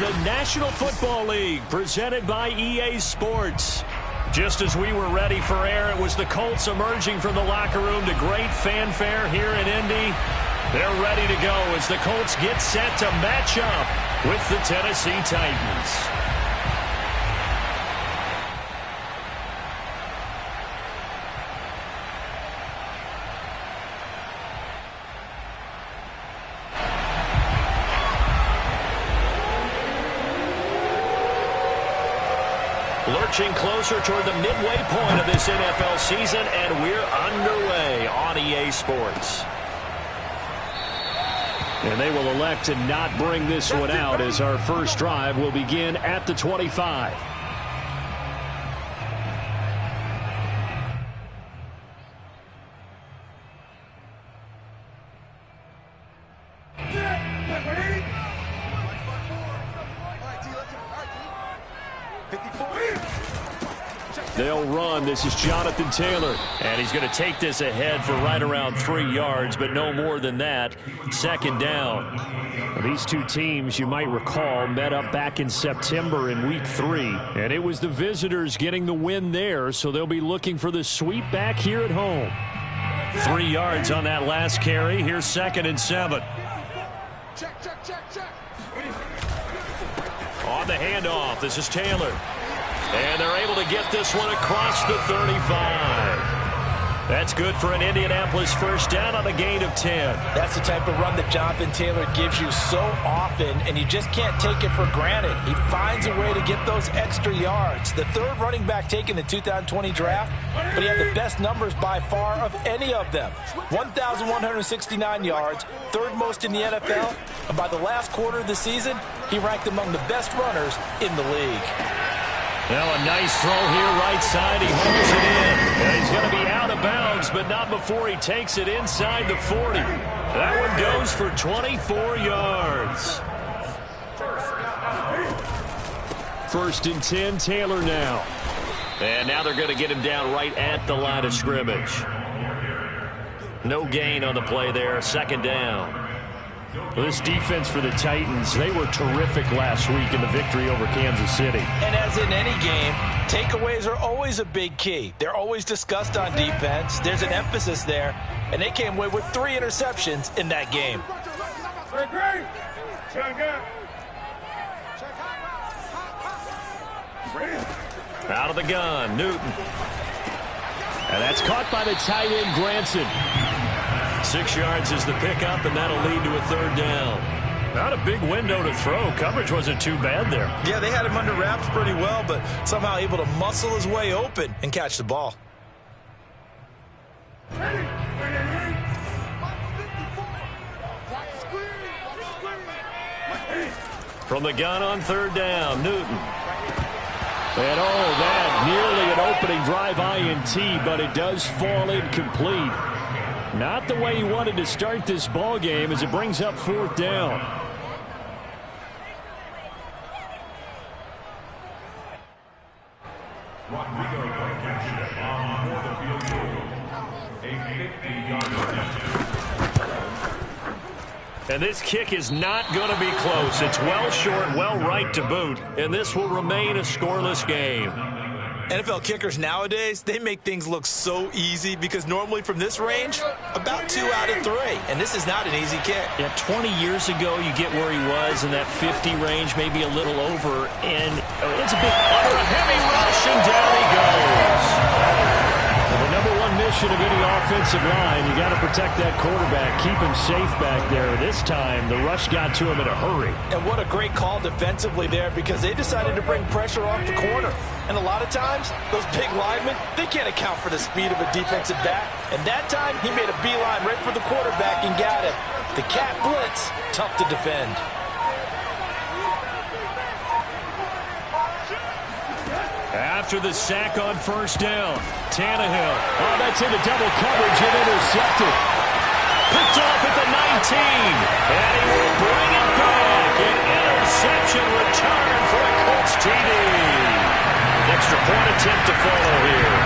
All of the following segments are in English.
the National Football League, presented by EA Sports. Just as we were ready for air, it was the Colts emerging from the locker room to great fanfare here in Indy. They're ready to go as the Colts get set to match up with the Tennessee Titans. Lurching closer toward the midway point of this NFL season, and we're underway on EA Sports. And they will elect to not bring this one out as our first drive will begin at the 25. They'll run. This is Jonathan Taylor. And he's going to take this ahead for right around 3 yards, but no more than that. Second down. Now, these two teams, you might recall, met up back in September in Week 3. And it was the visitors getting the win there, so they'll be looking for the sweep back here at home. 3 yards on that last carry. Here's 2nd and 7. Check. On the handoff, this is Taylor. And they're able to get this one across the 35. That's good for an Indianapolis first down on a gain of 10. That's the type of run that Jonathan Taylor gives you so often, and you just can't take it for granted. He finds a way to get those extra yards. The third running back taken in the 2020 draft, but he had the best numbers by far of any of them. 1,169 yards, third most in the NFL, and by the last quarter of the season, he ranked among the best runners in the league. Now a nice throw here right side. He holds it in. And he's going to be out of bounds, but not before he takes it inside the 40. That one goes for 24 yards. 1st and 10, Taylor now. And now they're going to get him down right at the line of scrimmage. No gain on the play there. 2nd down. This defense for the Titans, they were terrific last week in the victory over Kansas City. And as in any game, takeaways are always a big key. They're always discussed on defense. There's an emphasis there, and they came away with 3 interceptions in that game. Out of the gun, Newton. And that's caught by the tight end, Granson. 6 yards is the pickup, and that'll lead to a 3rd down. Not a big window to throw. Coverage wasn't too bad there. Yeah, they had him under wraps pretty well, but somehow able to muscle his way open and catch the ball. From the gun on 3rd down, Newton. And that nearly an opening drive INT, but it does fall incomplete. Not the way he wanted to start this ball game as it brings up 4th down. And this kick is not going to be close. It's well short, well right to boot, and this will remain a scoreless game. NFL kickers nowadays, they make things look so easy because normally from this range, about 2 out of 3. And this is not an easy kick. Yeah, 20 years ago, you get where he was in that 50 range, maybe a little over. And it's a big under a heavy rush, and down he goes. Well, the number one mission of any offensive line, you got to protect that quarterback, keep him safe back there. This time, the rush got to him in a hurry. And what a great call defensively there because they decided to bring pressure off the corner. And a lot of times, those big linemen, they can't account for the speed of a defensive back. And that time, he made a beeline right for the quarterback and got him. The cat blitz, tough to defend. After the sack on 1st down, Tannehill. Oh, that's into double coverage and intercepted. Picked off at the 19. And he will bring it back. An interception return for a Colts TD. Extra point attempt to follow here.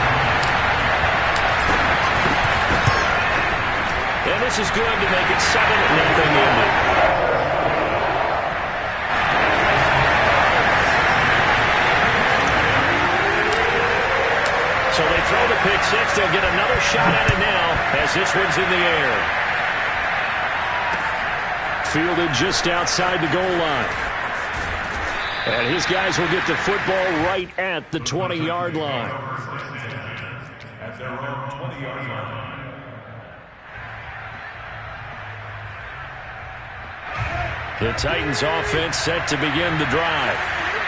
And this is good to make it 7-0 Indy. pick six. They'll get another shot at it now as this one's in the air. Fielded just outside the goal line. And his guys will get the football right at the 20-yard line. At their own 20-yard line. The Titans offense set to begin the drive.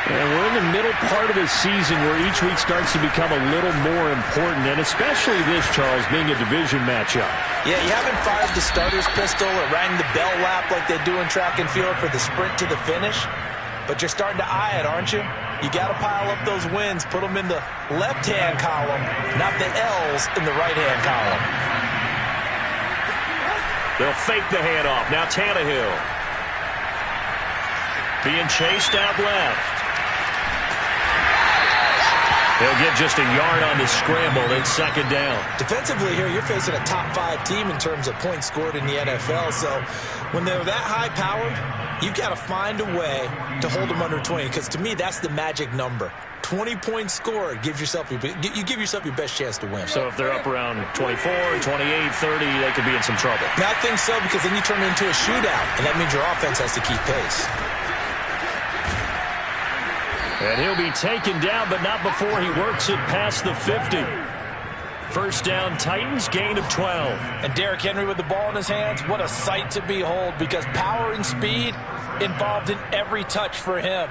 And we're in the middle part of the season where each week starts to become a little more important, and especially this, Charles, being a division matchup. Yeah, you haven't fired the starter's pistol or rang the bell lap like they do in track and field for the sprint to the finish, but you're starting to eye it, aren't you? You got to pile up those wins, put them in the left-hand column, not the L's in the right-hand column. They'll fake the handoff. Now Tannehill being chased out left. They'll get just a yard on the scramble. It's second down. Defensively here, you're facing a top-5 team in terms of points scored in the NFL. So when they're that high-powered, you've got to find a way to hold them under 20. Because to me, that's the magic number. 20 points scored gives yourself you give yourself your best chance to win. So if they're up around 24, 28, 30, they could be in some trouble. I think so, because then you turn it into a shootout, and that means your offense has to keep pace. And he'll be taken down, but not before he works it past the 50. First down, Titans, gain of 12. And Derrick Henry with the ball in his hands, what a sight to behold, because power and speed involved in every touch for him.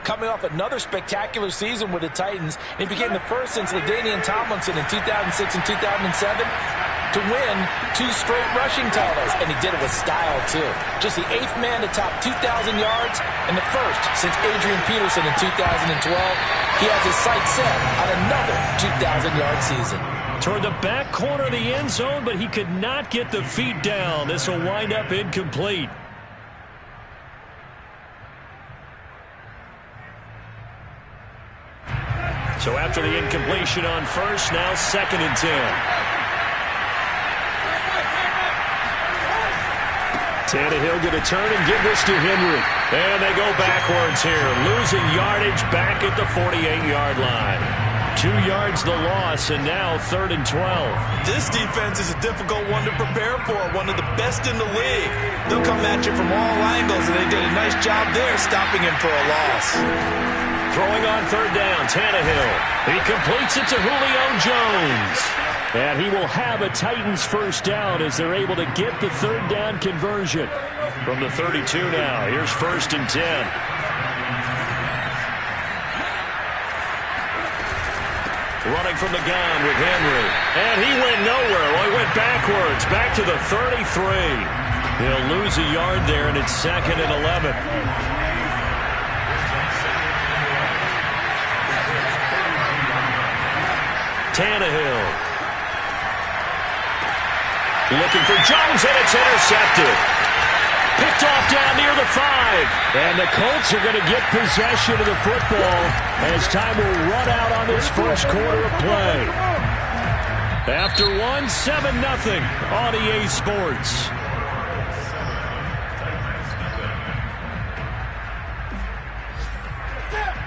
Coming off another spectacular season with the Titans, he became the first since LaDainian Tomlinson in 2006 and 2007 to win 2 straight rushing titles, and he did it with style, too. Just the 8th man to top 2,000 yards and the first since Adrian Peterson in 2012. He has his sights set on another 2,000-yard season. Toward the back corner of the end zone, but he could not get the feet down. This will wind up incomplete. So after the incompletion on first, now 2nd and 10. Tannehill going to turn and give this to Henry. And they go backwards here, losing yardage back at the 48-yard line. 2 yards the loss, and now 3rd and 12. This defense is a difficult one to prepare for, one of the best in the league. They'll come at you from all angles, and they did a nice job there stopping him for a loss. Throwing on 3rd down, Tannehill. He completes it to Julio Jones. And he will have a Titans first down as they're able to get the 3rd down conversion. From the 32 now, here's 1st and 10. Running from the gun with Henry. And he went nowhere. Well, he went backwards, back to the 33. He'll lose a yard there, and it's 2nd and 11. Tannehill. Looking for Jones, and it's intercepted. Picked off down near the 5. And the Colts are going to get possession of the football as time will run out on this first quarter of play. After 7-0 on EA Sports.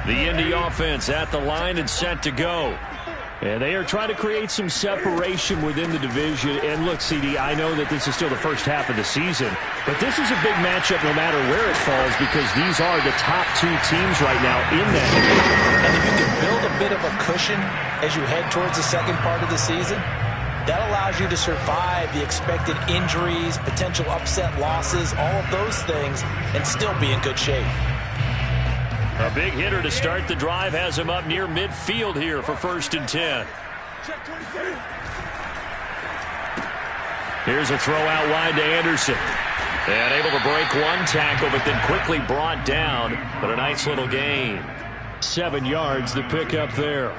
The Indy offense at the line and set to go. And they are trying to create some separation within the division. And look, CD, I know that this is still the first half of the season, but this is a big matchup no matter where it falls because these are the top 2 teams right now in that division. And if you can build a bit of a cushion as you head towards the second part of the season, that allows you to survive the expected injuries, potential upset losses, all of those things, and still be in good shape. A big hitter to start the drive has him up near midfield here for 1st and 10. Here's a throw out wide to Anderson. And able to break one tackle, but then quickly brought down. But a nice little gain. 7 yards to pick up there.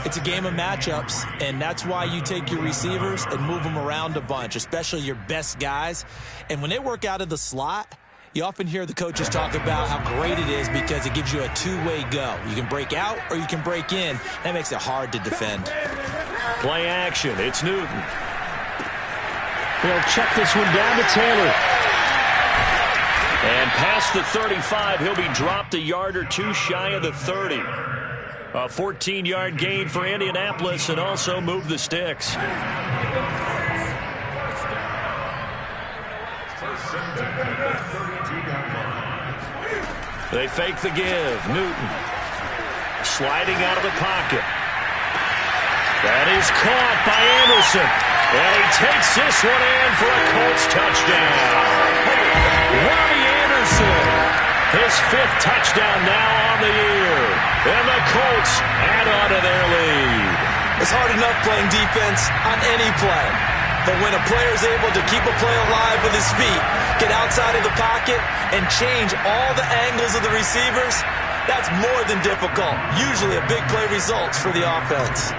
It's a game of matchups, and that's why you take your receivers and move them around a bunch, especially your best guys. And when they work out of the slot, you often hear the coaches talk about how great it is because it gives you a 2-way go. You can break out or you can break in. That makes it hard to defend. Play action. It's Newton. He'll check this one down to Taylor. And past the 35, he'll be dropped a yard or 2 shy of the 30. A 14-yard gain for Indianapolis and also move the sticks. They fake the give. Newton sliding out of the pocket. That is caught by Anderson. And he takes this one in for a Colts touchdown. Robbie Anderson, his 5th touchdown now on the year. And the Colts add on to their lead. It's hard enough playing defense on any play. But when a player is able to keep a play alive with his feet, get outside of the pocket, and change all the angles of the receivers, that's more than difficult. Usually a big play results for the offense.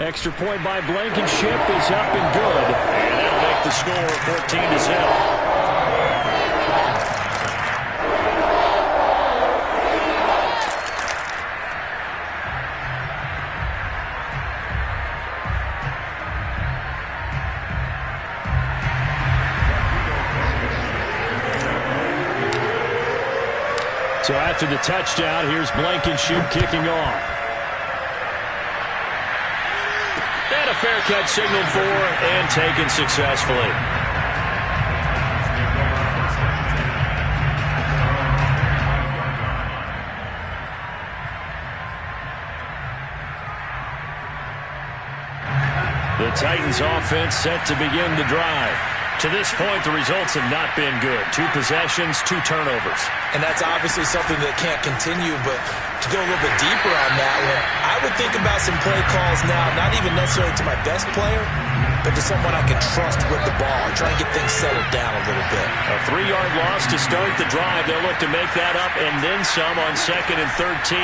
Extra point by Blankenship is up and good. And that'll make the score 14-0. So after the touchdown, here's Blankenship kicking off. And a fair catch signaled for and taken successfully. The Titans offense set to begin the drive. To this point, the results have not been good. 2 possessions, 2 turnovers. And that's obviously something that can't continue, but to go a little bit deeper on that one, I would think about some play calls now, not even necessarily to my best player, but to someone I can trust with the ball and try and get things settled down a little bit. A 3-yard loss to start the drive. They'll look to make that up and then some on 2nd and 13.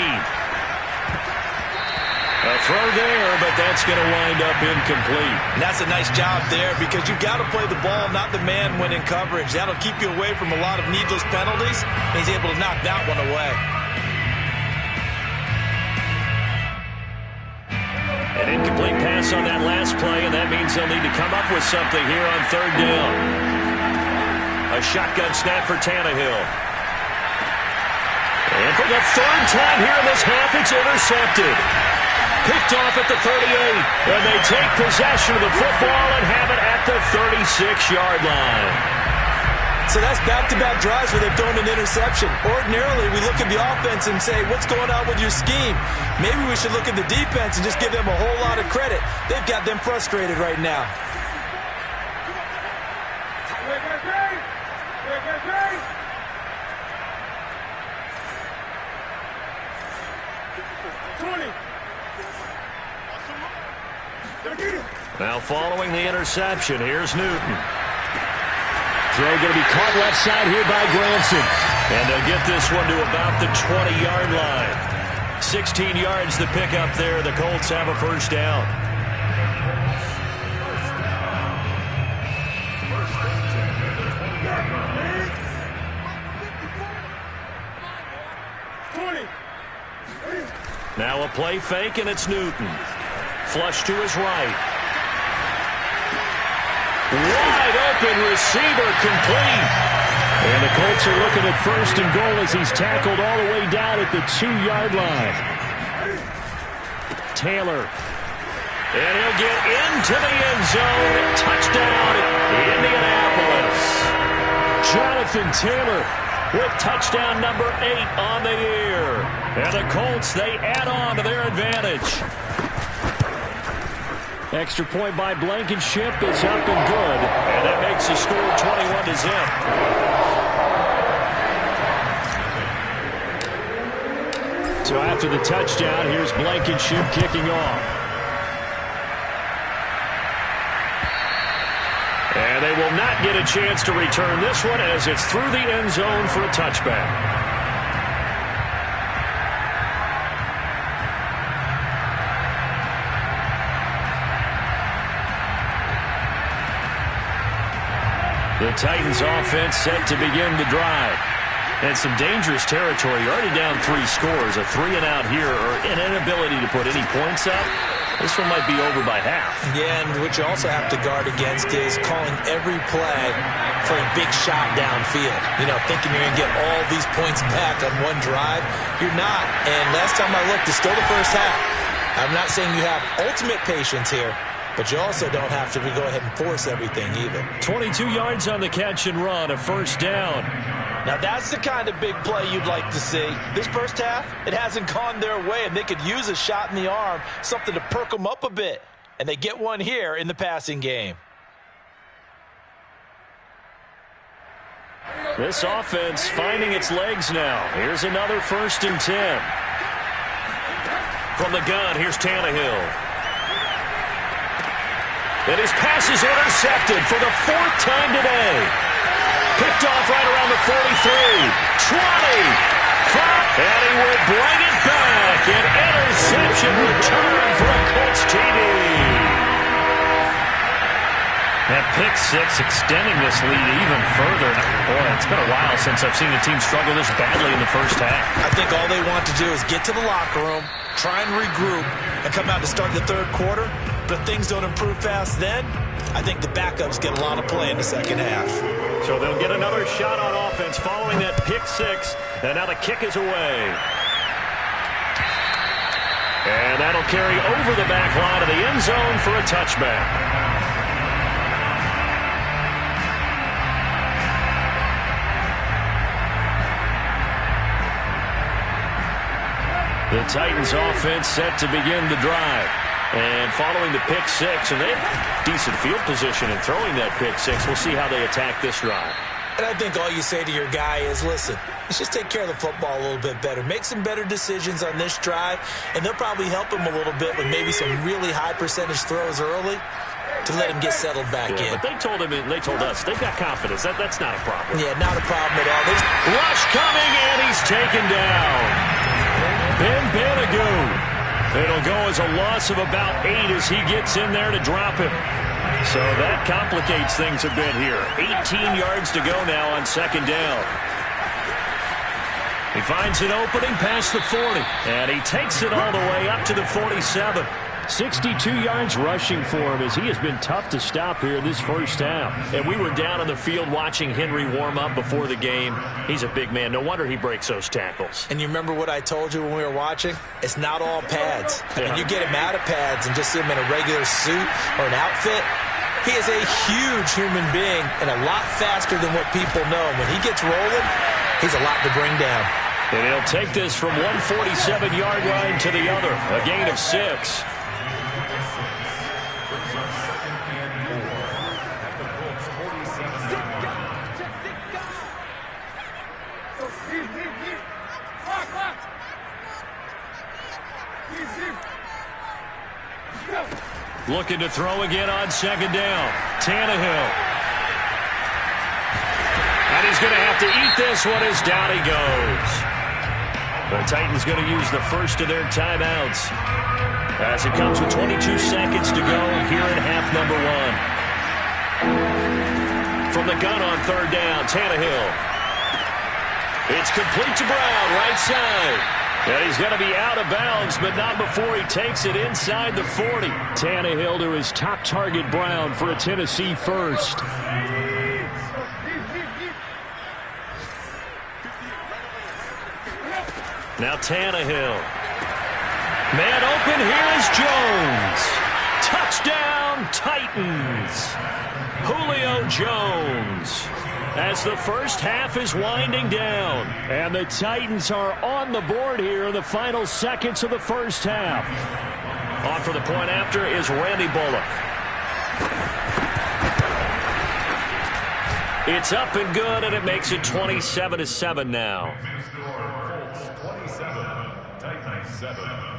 A throw there, but that's going to wind up incomplete. And that's a nice job there because you've got to play the ball, not the man when in coverage. That'll keep you away from a lot of needless penalties, and he's able to knock that one away. An incomplete pass on that last play, and that means they'll need to come up with something here on 3rd down. A shotgun snap for Tannehill. And for the 3rd time here in this half, it's intercepted. Picked off at the 38, and they take possession of the football and have it at the 36-yard line. So that's back-to-back drives where they've thrown an interception. Ordinarily, we look at the offense and say, what's going on with your scheme? Maybe we should look at the defense and just give them a whole lot of credit. They've got them frustrated right now. Now following the interception, here's Newton. Throw going to be caught left side here by Granson. And they'll get this one to about the 20-yard line. 16 yards the pickup there. The Colts have a 1st down. Now a play fake, and it's Newton. Flush to his right. Wide open receiver, complete. And the Colts are looking at 1st and goal as he's tackled all the way down at the 2-yard line. Taylor. And he'll get into the end zone. Touchdown, Indianapolis. Jonathan Taylor with touchdown number 8 on the year. And the Colts, they add on to their advantage. Extra point by Blankenship is up and good. And that makes the score 21-0. So after the touchdown, here's Blankenship kicking off. And they will not get a chance to return this one as it's through the end zone for a touchback. The Titans offense set to begin the drive. And some dangerous territory. You're already down 3 scores. A 3-and-out here or an inability to put any points up. This one might be over by half. Yeah, and what you also have to guard against is calling every play for a big shot downfield. You know, thinking you're going to get all these points back on one drive. You're not. And last time I looked, it's still the first half. I'm not saying you have ultimate patience here, but you also don't have to go ahead and force everything either. 22 yards on the catch and run, a first down. Now that's the kind of big play you'd like to see. This first half, it hasn't gone their way, and they could use a shot in the arm, something to perk them up a bit. And they get one here in the passing game. This offense finding its legs now. Here's another 1st and 10. From the gun, here's Tannehill. And his pass is intercepted for the 4th time today. Picked off right around the 43. 20. 5. And he will bring it back. An interception return for a Colts TD. That pick 6 extending this lead even further. Boy, it's been a while since I've seen a team struggle this badly in the first half. I think all they want to do is get to the locker room, try and regroup, and come out to start the third quarter. But if things don't improve fast then, I think the backups get a lot of play in the second half. So they'll get another shot on offense following that pick 6. And now the kick is away. And that'll carry over the back line of the end zone for a touchback. The Titans offense set to begin the drive. And following the pick 6, and they have decent field position in throwing that pick 6. We'll see how they attack this drive. And I think all you say to your guy is, listen, let's just take care of the football a little bit better. Make some better decisions on this drive, and they'll probably help him a little bit with maybe some really high percentage throws early to let him get settled back in. But they told us they've got confidence. That's not a problem. Yeah, not a problem at all. Rush coming, and he's taken down. Ben Banogu. It'll go as a loss of about 8 as he gets in there to drop him. So that complicates things a bit here. 18 yards to go now on 2nd down. He finds an opening past the 40, and he takes it all the way up to the 47. 62 yards rushing for him as he has been tough to stop here in this first half. And we were down on the field watching Henry warm up before the game. He's a big man. No wonder he breaks those tackles. And you remember what I told you when we were watching? It's not all pads. I mean, you get him out of pads and just see him in a regular suit or an outfit. He is a huge human being and a lot faster than what people know. When he gets rolling, he's a lot to bring down. And he'll take this from 147-yard line to the other. A gain of 6. Looking to throw again on 2nd down. Tannehill. And he's going to have to eat this one as down he goes. The Titans going to use the first of their timeouts as it comes with 22 seconds to go here in half number 1. From the gun on 3rd down, Tannehill. It's complete to Brown, right side. And he's going to be out of bounds, but not before he takes it inside the 40. Tannehill to his top target, Brown, for a Tennessee first. Now Tannehill. Man open, here is Jones. Touchdown, Titans. Julio Jones. As the first half is winding down. And the Titans are on the board here in the final seconds of the first half. On for the point after is Randy Bullock. It's up and good, and it makes it 27-7 now. 27, Titans 7.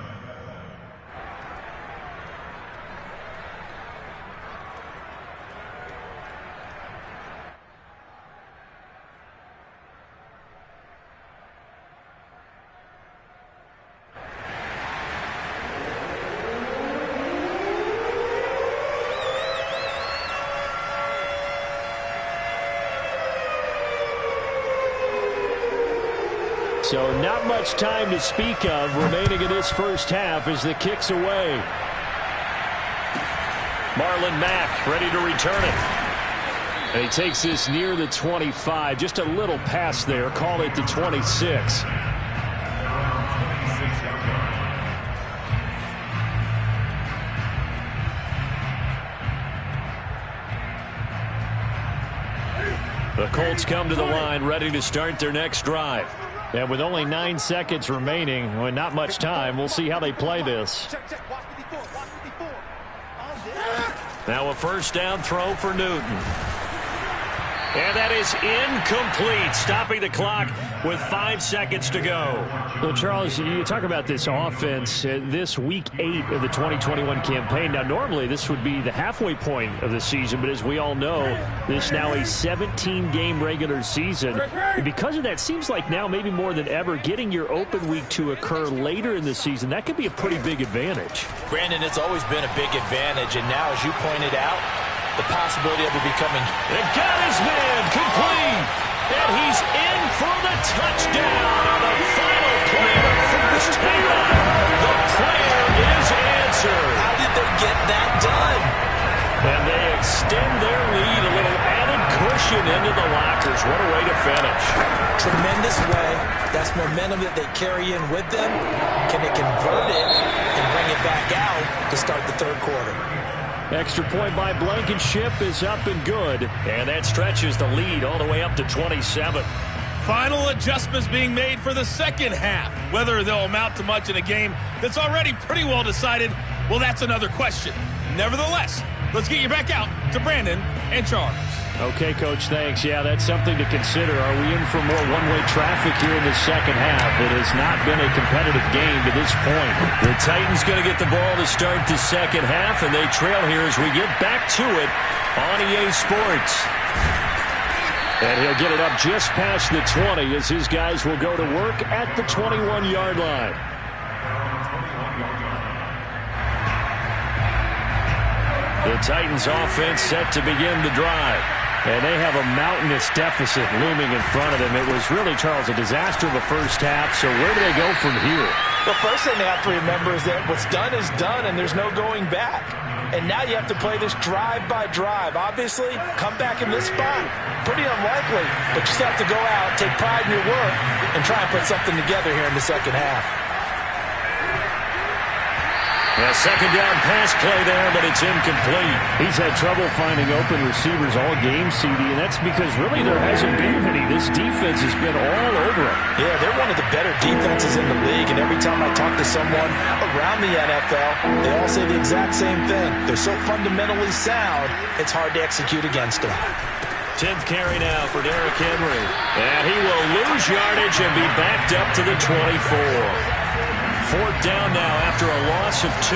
So not much time to speak of remaining in this first half as the kick's away. Marlon Mack ready to return it. And he takes this near the 25. Just a little pass there. Call it the 26. The Colts come to the line, ready to start their next drive. And with only 9 seconds remaining, and not much time, we'll see how they play this. Now a first down throw for Newton. And that is incomplete, stopping the clock with 5 seconds to go. Well, Charles, you talk about this offense, this week 8 of the 2021 campaign. Now, normally this would be the halfway point of the season, but as we all know, this is now a 17-game regular season. And because of that, seems like now maybe more than ever, getting your open week to occur later in the season, that could be a pretty big advantage. Brandon, it's always been a big advantage, and now, as you pointed out, the possibility of it becoming... And got his man complete. And he's in for the touchdown on the final play of the first half. The prayer is answered. How did they get that done? And they extend their lead, a little added cushion into the lockers. What a way to finish. Tremendous way. That's momentum that they carry in with them. Can they convert it and bring it back out to start the third quarter? Extra point by Blankenship is up and good. And that stretches the lead all the way up to 27. Final adjustments being made for the second half. Whether they'll amount to much in a game that's already pretty well decided, well, that's another question. Nevertheless, let's get you back out to Brandon and Charles. Okay, Coach, thanks. Yeah, that's something to consider. Are we in for more one-way traffic here in the second half? It has not been a competitive game to this point. The Titans going to get the ball to start the second half, and they trail here as we get back to it on EA Sports. And he'll get it up just past the 20 as his guys will go to work at the 21-yard line. The Titans offense set to begin the drive. And they have a mountainous deficit looming in front of them. It was really, Charles, a disaster of the first half. So where do they go from here? The first thing they have to remember is that what's done is done, and there's no going back. And now you have to play this drive by drive. Obviously, come back in this spot, pretty unlikely. But you still have to go out, take pride in your work, and try and put something together here in the second half. A second down pass play there, but it's incomplete. He's had trouble finding open receivers all game, CD, and that's because really there hasn't been any. This defense has been all over him. Yeah, they're one of the better defenses in the league, and every time I talk to someone around the NFL, they all say the exact same thing. They're so fundamentally sound, it's hard to execute against them. 10th carry now for Derrick Henry. And he will lose yardage and be backed up to the 24. Fourth down now after a loss of 2.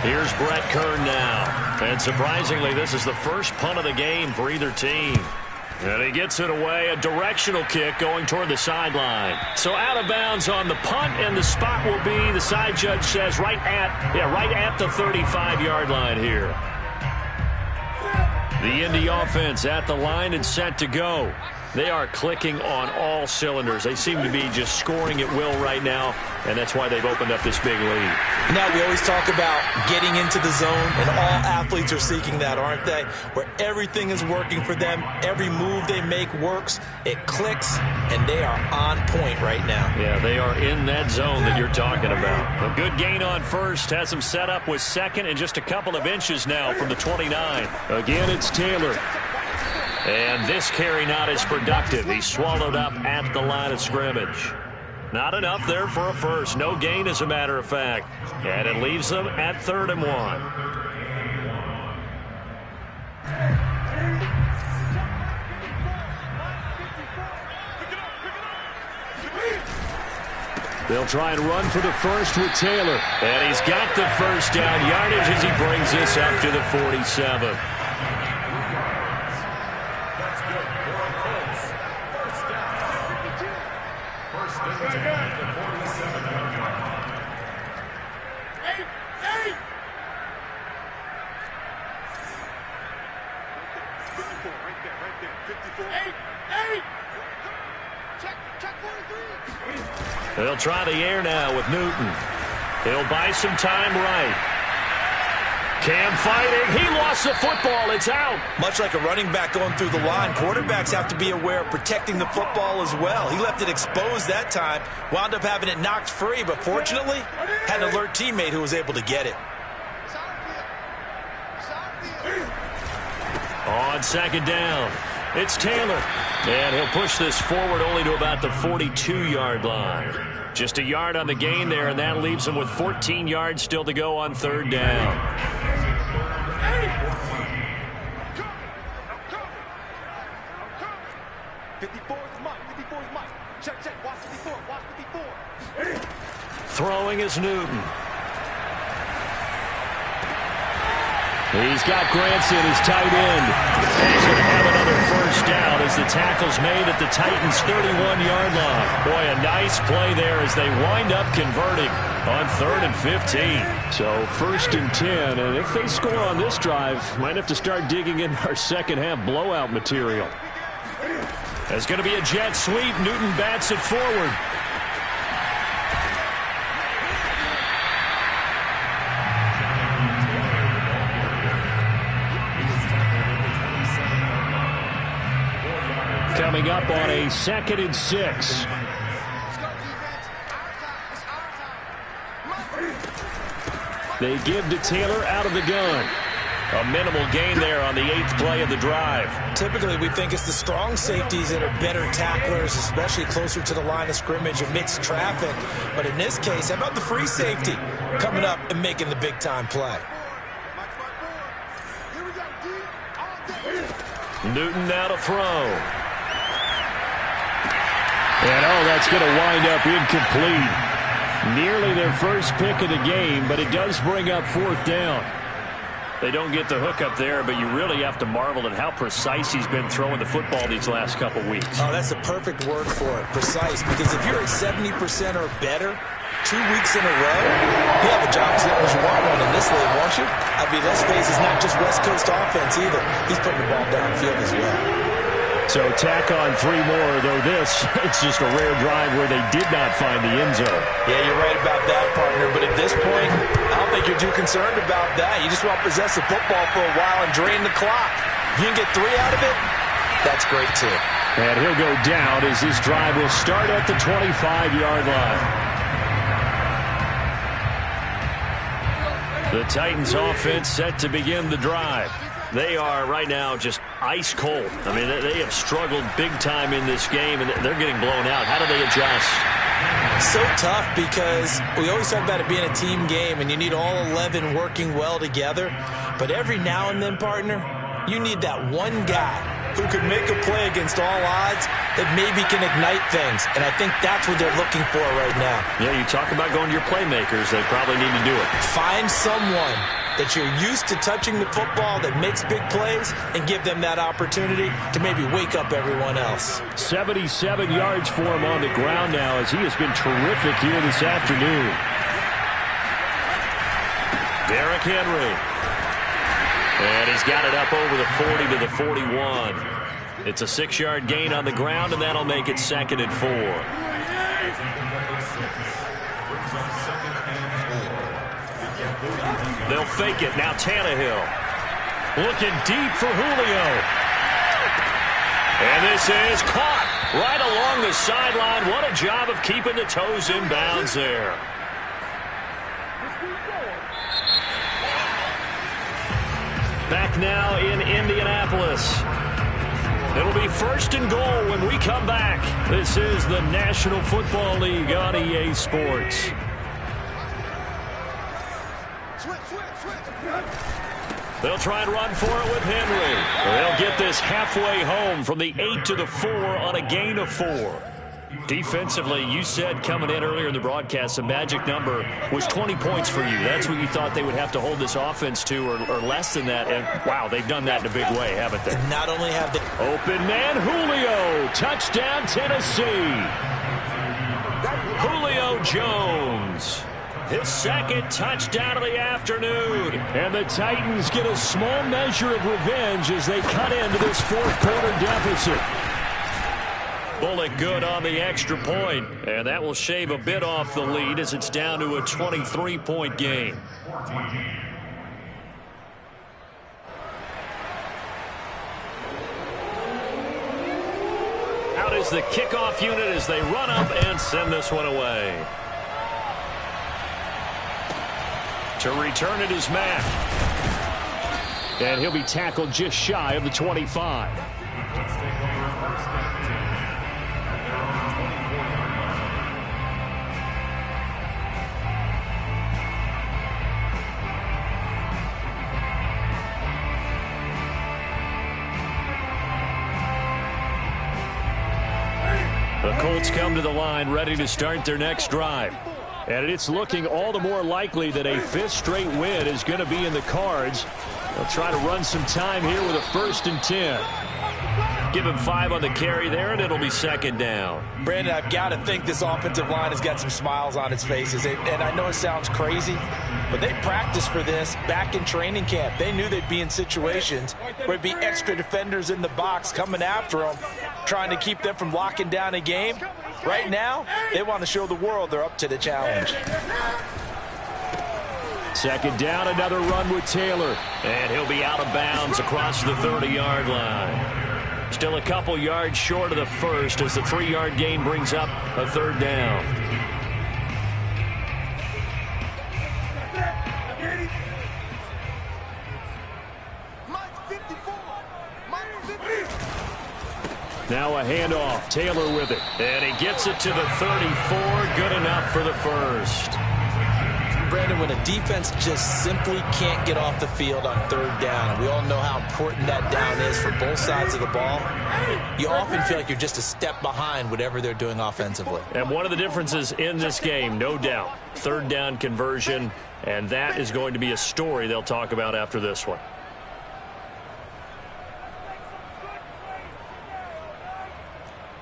Here's Brett Kern now. And surprisingly, this is the first punt of the game for either team. And he gets it away, a directional kick going toward the sideline. So out of bounds on the punt, and the spot will be, the side judge says, right at the 35-yard line here. The Indy offense at the line and set to go. They are clicking on all cylinders. They seem to be just scoring at will right now, and that's why they've opened up this big lead. Now, we always talk about getting into the zone, and all athletes are seeking that, aren't they? Where everything is working for them, every move they make works, it clicks, and they are on point right now. Yeah, they are in that zone that you're talking about. A good gain on first, has them set up with second and just a couple of inches now from the 29. Again, it's Taylor. And this carry not as productive. He's swallowed up at the line of scrimmage. Not enough there for a first. No gain, as a matter of fact. And it leaves them at 3rd and 1. They'll try and run for the first with Taylor. And he's got the first down yardage as he brings this up to the 47. They'll try the air now with Newton. He'll buy some time right. Cam fighting. He lost the football. It's out. Much like a running back going through the line, quarterbacks have to be aware of protecting the football as well. He left it exposed that time, wound up having it knocked free, but fortunately, had an alert teammate who was able to get it. On second down, it's Taylor. And he'll push this forward only to about the 42-yard line. Just a yard on the gain there, and that leaves him with 14 yards still to go on third down. 54 is Mike. 54 is Mike. Check. Watch 54. Watch 54. Throwing is Newton. He's got Granson, his tight end. And he's going to have another first down as the tackle's made at the Titans' 31-yard line. Boy, a nice play there as they wind up converting on 3rd and 15. So 1st and 10, and if they score on this drive, might have to start digging in our second-half blowout material. There's going to be a jet sweep. Newton bats it forward. Coming up on a 2nd and 6. They give to Taylor out of the gun. A minimal gain there on the 8th play of the drive. Typically, we think it's the strong safeties that are better tacklers, especially closer to the line of scrimmage amidst traffic. But in this case, how about the free safety coming up and making the big-time play? Newton now to throw. And, that's going to wind up incomplete. Nearly their first pick of the game, but it does bring up 4th down. They don't get the hook up there, but you really have to marvel at how precise he's been throwing the football these last couple weeks. Oh, that's the perfect word for it, precise. Because if you're at 70% or better 2 weeks in a row, you have a job as long as you want one in this league, won't you? I mean, let's face it, it's not just West Coast offense either. He's putting the ball downfield as well. So tack on 3 more, though this, it's just a rare drive where they did not find the end zone. Yeah, you're right about that, partner. But at this point, I don't think you're too concerned about that. You just want to possess the football for a while and drain the clock. You can get 3 out of it, that's great, too. And he'll go down as this drive will start at the 25-yard line. The Titans offense set to begin the drive. They are right now just ice cold. I mean, they have struggled big time in this game, and they're getting blown out. How do they adjust? So tough because we always talk about it being a team game, and you need all 11 working well together. But every now and then, partner, you need that one guy who could make a play against all odds that maybe can ignite things. And I think that's what they're looking for right now. Yeah, you talk about going to your playmakers. They probably need to do it. Find someone that you're used to touching the football that makes big plays and give them that opportunity to maybe wake up everyone else. 77 yards for him on the ground now as he has been terrific here this afternoon. Derrick Henry. And he's got it up over the 40 to the 41. It's a 6-yard gain on the ground, and that'll make it 2nd and 4. They'll fake it. Now Tannehill. Looking deep for Julio. And this is caught right along the sideline. What a job of keeping the toes in bounds there. Back now in Indianapolis. It'll be 1st and goal when we come back. This is the National Football League on EA Sports. They'll try and run for it with Henry. They'll get this halfway home from the 8 to the 4 on a gain of 4. Defensively, you said coming in earlier in the broadcast, the magic number was 20 points for you. That's what you thought they would have to hold this offense to, or less than that. And, wow, they've done that in a big way, haven't they? And not only have they... Open man, Julio. Touchdown, Tennessee. Julio Jones. His 2nd touchdown of the afternoon. And the Titans get a small measure of revenge as they cut into this 4th quarter deficit. Bullock good on the extra point, and that will shave a bit off the lead as it's down to a 23-point game. Out is the kickoff unit as they run up and send this one away. To return it is Mack. And he'll be tackled just shy of the 25. The Colts come to the line ready to start their next drive. And it's looking all the more likely that a fifth straight win is going to be in the cards. They'll try to run some time here with a 1st and 10. Give him 5 on the carry there, and it'll be 2nd down. Brandon, I've got to think this offensive line has got some smiles on its faces. And I know it sounds crazy, but they practiced for this back in training camp. They knew they'd be in situations where there'd be extra defenders in the box coming after them, trying to keep them from locking down a game. Right now, they want to show the world they're up to the challenge. 2nd down, another run with Taylor. And he'll be out of bounds across the 30-yard line. Still a couple yards short of the first as the 3-yard gain brings up a 3rd down. Now a handoff. Taylor with it. And he gets it to the 34. Good enough for the first. Brandon, when a defense just simply can't get off the field on 3rd down, and we all know how important that down is for both sides of the ball, you often feel like you're just a step behind whatever they're doing offensively. And one of the differences in this game, no doubt, 3rd down conversion, and that is going to be a story they'll talk about after this one.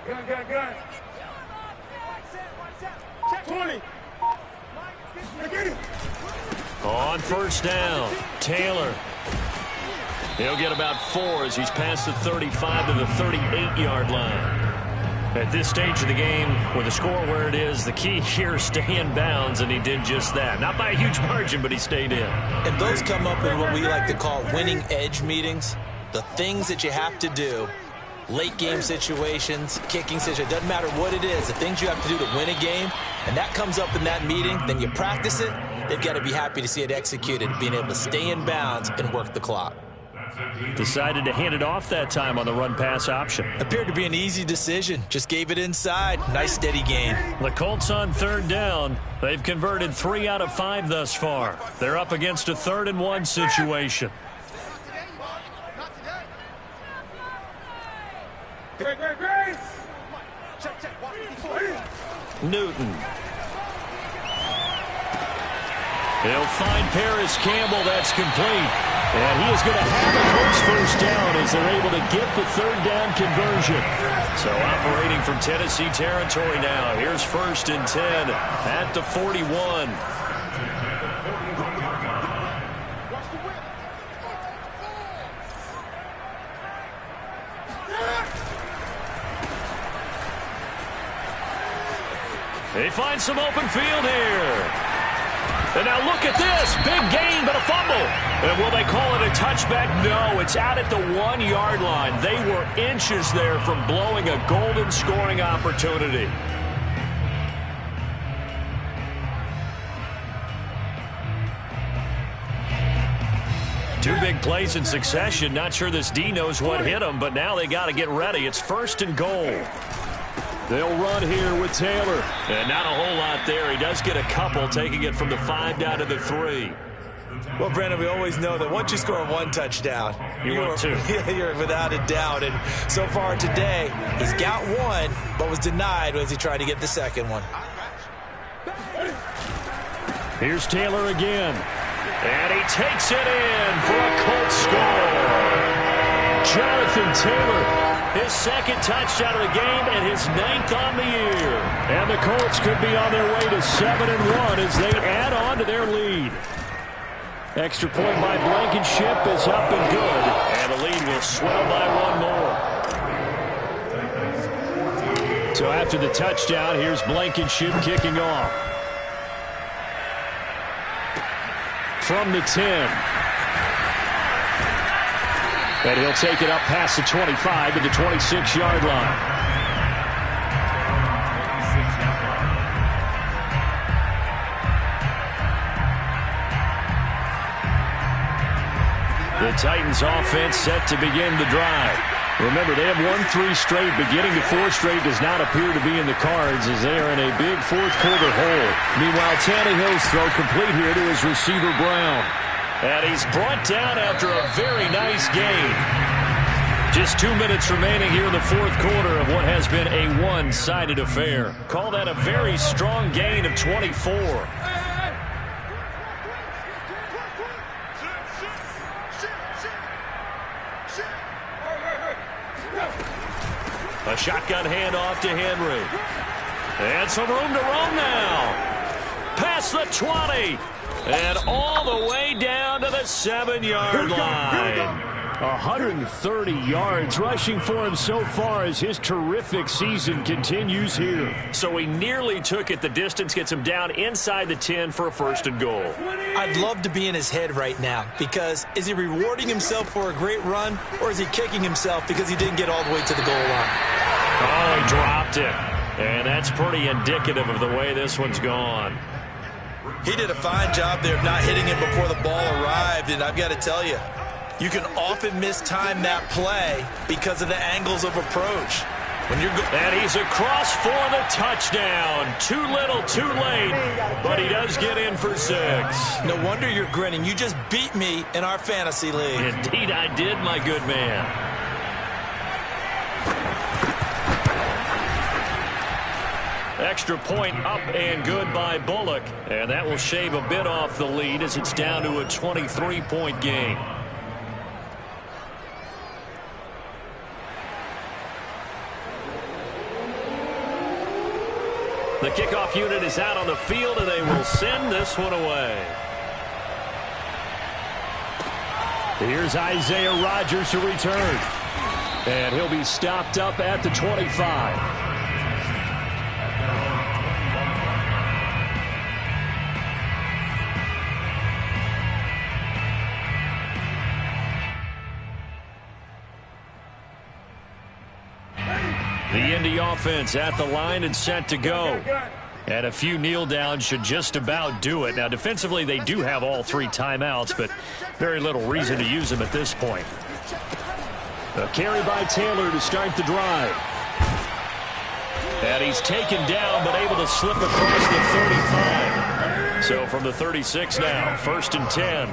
Good. Check 20. On 1st down, Taylor. He'll get about 4 as he's past the 35 to the 38-yard line. At this stage of the game, with the score where it is, the key here is stay in bounds, and he did just that. Not by a huge margin, but he stayed in. And those come up in what we like to call winning edge meetings. The things that you have to do, late game situations, kicking situations, doesn't matter what it is, the things you have to do to win a game, and that comes up in that meeting, then you practice it, they've got to be happy to see it executed, being able to stay in bounds and work the clock. Decided to hand it off that time on the run-pass option. Appeared to be an easy decision. Just gave it inside. Nice steady gain. The Colts on 3rd down. They've converted 3 out of 5 thus far. They're up against a 3rd and 1 situation. Newton. He'll find Paris Campbell. That's complete. And he is going to have a Colts 1st down as they're able to get the 3rd down conversion. So operating from Tennessee territory now. Here's 1st and 10 at the 41. They find some open field here. And now look at this. Big gain, but a fumble. And will they call it a touchback? No, it's out at the 1-yard line. They were inches there from blowing a golden scoring opportunity. Two big plays in succession. Not sure this D knows what hit him, but now they got to get ready. It's 1st and goal. They'll run here with Taylor. And not a whole lot there. He does get a couple, taking it from the 5 down to the 3. Well, Brandon, we always know that once you score 1 touchdown, you're without a doubt. And so far today, he's got 1, but was denied as he tried to get the 2nd one. Here's Taylor again. And he takes it in for a Colts score. Jonathan Taylor. His 2nd touchdown of the game and his 9th on the year. And the Colts could be on their way to 7-1 as they add on to their lead. Extra point by Blankenship is up and good. And the lead will swell by 1 more. So after the touchdown, here's Blankenship kicking off. From the 10. And he'll take it up past the 25 to the 26-yard line. The Titans offense set to begin the drive. Remember, they have won 3 straight, but getting to 4 straight does not appear to be in the cards as they are in a big fourth-quarter hole. Meanwhile, Tannehill's throw complete here to his receiver, Brown. And he's brought down after a very nice gain. Just 2 minutes remaining here in the fourth quarter of what has been a one-sided affair. Call that a very strong gain of 24. A shotgun handoff to Henry. And some room to roam now. Past the 20. And all the way down to the 7-yard line. 130 yards rushing for him so far as his terrific season continues here. So he nearly took it the distance, gets him down inside the 10 for a 1st and goal. I'd love to be in his head right now because is he rewarding himself for a great run or is he kicking himself because he didn't get all the way to the goal line? Oh, he dropped it. And that's pretty indicative of the way this one's gone. He did a fine job there of not hitting it before the ball arrived, and I've got to tell you, you can often mistime that play because of the angles of approach. And he's across for the touchdown. Too little, too late, but he does get in for 6. No wonder you're grinning. You just beat me in our fantasy league. Indeed I did, my good man. Extra point up and good by Bullock. And that will shave a bit off the lead as it's down to a 23-point game. The kickoff unit is out on the field, and they will send this one away. Here's Isaiah Rodgers to return. And he'll be stopped up at the 25. The Indy offense at the line and set to go. And a few kneel downs should just about do it. Now, defensively, they do have all 3 timeouts, but very little reason to use them at this point. A carry by Taylor to start the drive. And he's taken down, but able to slip across the 35. So from the 36 now, 1st and 10.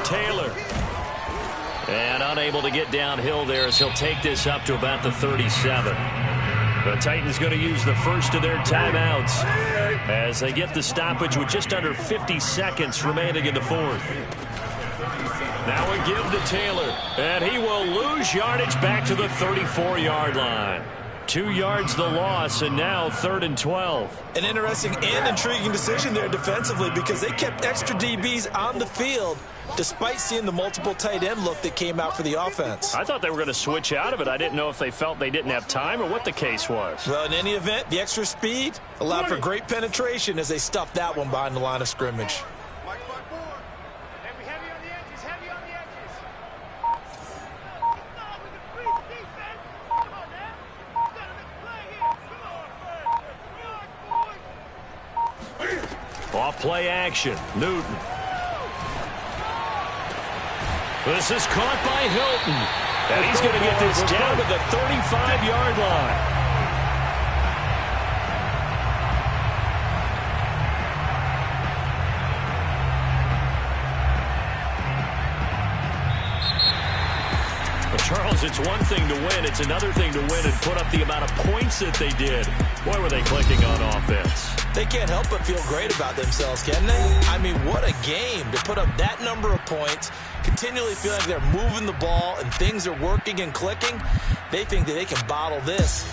Taylor. And unable to get downhill there as he'll take this up to about the 37. The Titans going to use the first of their timeouts as they get the stoppage with just under 50 seconds remaining in the fourth. Now a give to Taylor, and he will lose yardage back to the 34-yard line. 2 yards the loss, and now 3rd and 12. An interesting and intriguing decision there defensively because they kept extra DBs on the field despite seeing the multiple tight end look that came out for the offense. I thought they were going to switch out of it. I didn't know if they felt they didn't have time or what the case was. Well, in any event, the extra speed allowed for great penetration as they stuffed that one behind the line of scrimmage. Off play action, Newton. This is caught by Hilton. And he's going to get this down to the 35-yard line. Charles, it's one thing to win. It's another thing to win and put up the amount of points that they did. Boy, were they clicking on offense. They can't help but feel great about themselves, can they? I mean, what a game to put up that number of points, continually feel like they're moving the ball and things are working and clicking. They think that they can bottle this